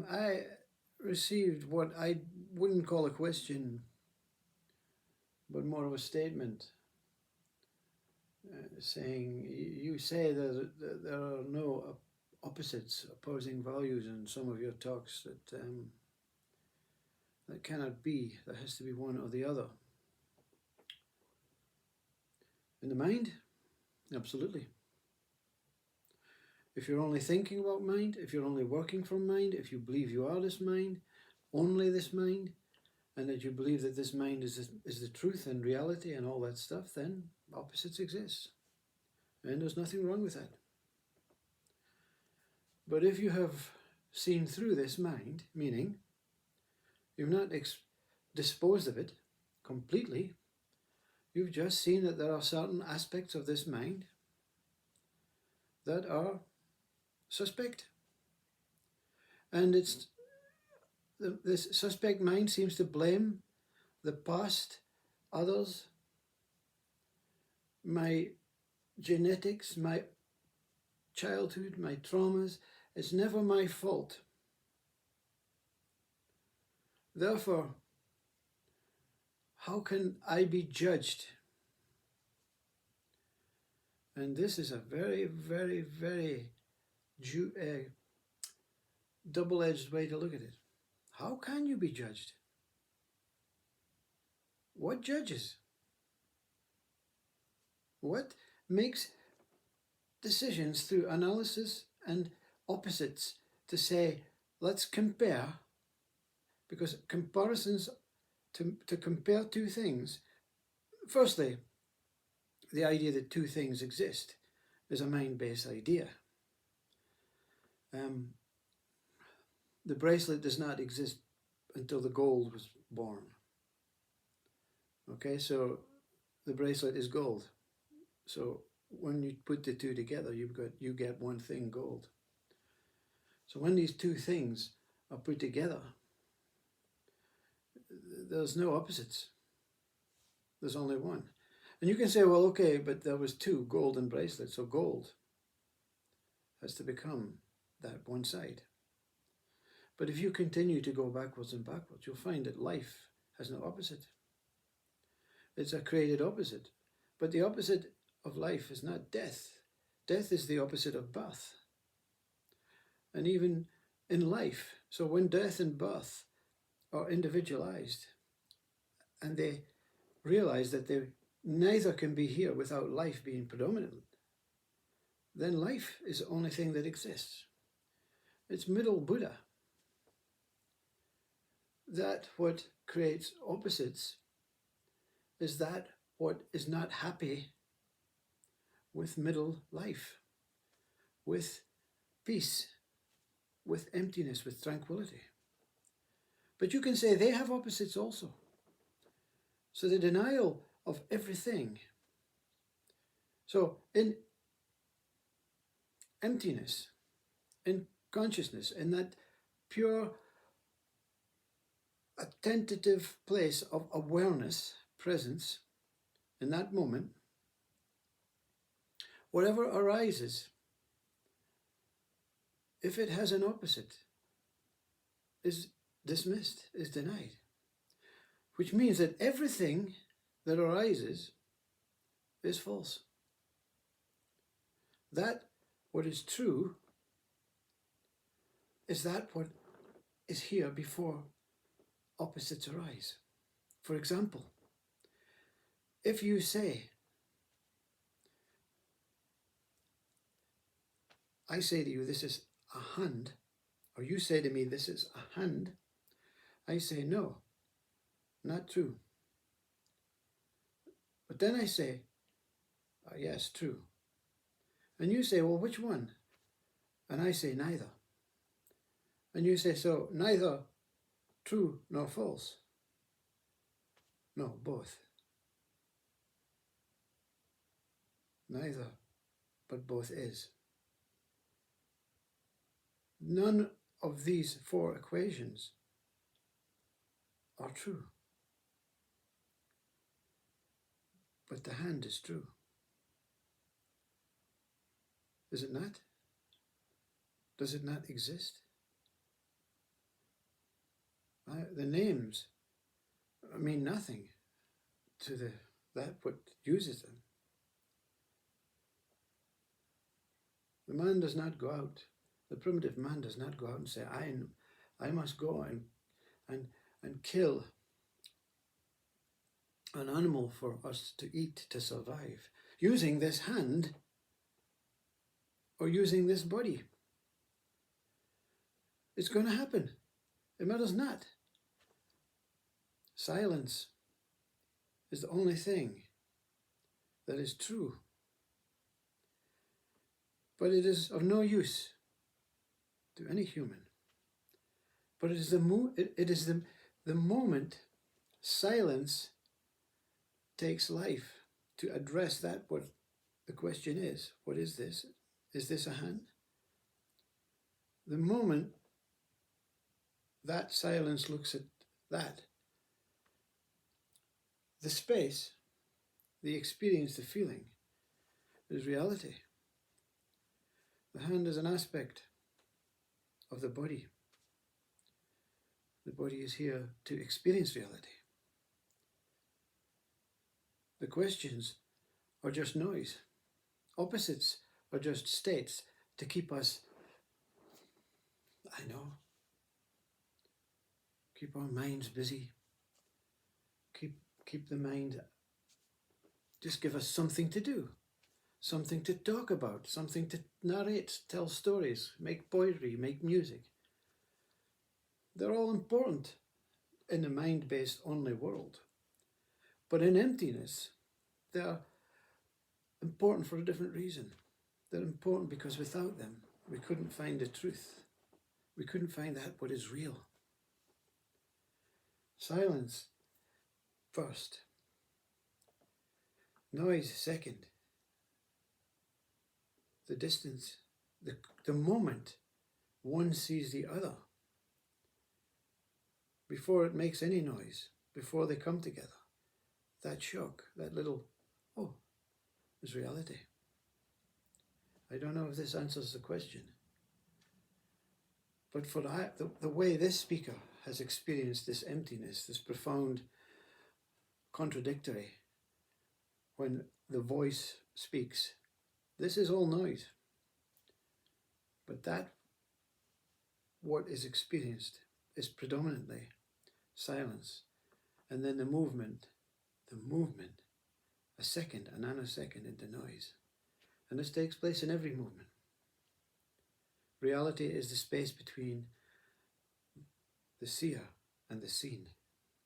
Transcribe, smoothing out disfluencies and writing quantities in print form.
I received what I wouldn't call a question, but more of a statement, saying, you say that there are no opposites, opposing values in some of your talks, that cannot be, there has to be one or the other. In the mind, absolutely. If you're only thinking about mind, if you're only working from mind, if you believe you are this mind, only this mind, and that you believe that this mind is the truth and reality and all that stuff, then opposites exist. And there's nothing wrong with that. But if you have seen through this mind, meaning you've not disposed of it completely, you've just seen that there are certain aspects of this mind that are suspect. And it's this suspect mind seems to blame the past, others, my genetics, my childhood, my traumas. It's never my fault. Therefore, how can I be judged? And this is a very, very, very double-edged way to look at it. How can you be judged? What judges? What makes decisions through analysis and opposites to say, let's compare, because comparisons to compare two things, firstly, the idea that two things exist is a mind-based idea. The bracelet does not exist until the gold was born. Okay, so the bracelet is gold. So when you put the two together, you get one thing, gold. So when these two things are put together, there's no opposites. There's only one. And you can say, well, okay, but there was two golden bracelets, so gold has to become that one side. But if you continue to go backwards and backwards, you'll find that life has no opposite. It's a created opposite. But the opposite of life is not death. Death is the opposite of birth. And even in life, so when death and birth are individualized, and they realize that they neither can be here without life being predominant, then life is the only thing that exists. It's middle Buddha. That what creates opposites is that what is not happy with middle life, with peace, with emptiness, with tranquility. But you can say they have opposites also. So the denial of everything. So in emptiness, in consciousness, in that pure attentive place of awareness, presence, in that moment, whatever arises, if it has an opposite, is dismissed, is denied. Which means that everything that arises is false. That what is true is that what is here before opposites arise. For example, if you say, I say to you, this is a hand, or you say to me, this is a hand, I say, no, not true. But then I say, yes, true. And you say, well, which one? And I say, neither. And you say, so neither true nor false. No, both. Neither, but both is. None of these four equations are true. But the hand is true. Is it not? Does it not exist? The names mean nothing to that what uses them. The man does not go out. The primitive man does not go out and say, I must go and kill an animal for us to eat to survive, using this hand or using this body. It's going to happen. It matters not. Silence is the only thing that is true. But it is of no use to any human. But it is the moment silence takes life to address that what the question is. What is this? Is this a hand? The moment that silence looks at that, the space, the experience, the feeling is reality. The hand is an aspect of the body. The body is here to experience reality. The questions are just noise. Opposites are just states to keep us, keep our minds busy. Keep the mind, just give us something to do, something to talk about, something to narrate, tell stories, make poetry, make music. They're all important in the mind-based only world. But in emptiness, they are important for a different reason. They're important because without them, we couldn't find the truth. We couldn't find that what is real. Silence first. Noise second. The distance, the moment one sees the other, before it makes any noise, before they come together, that shock, that little, oh, is reality. I don't know if this answers the question. But for the way this speaker has experienced this emptiness, this profound contradictory, when the voice speaks, this is all noise. But that, what is experienced, is predominantly silence. And then the movement, a second, a nanosecond into noise. And this takes place in every movement. Reality is the space between the seer and the seen.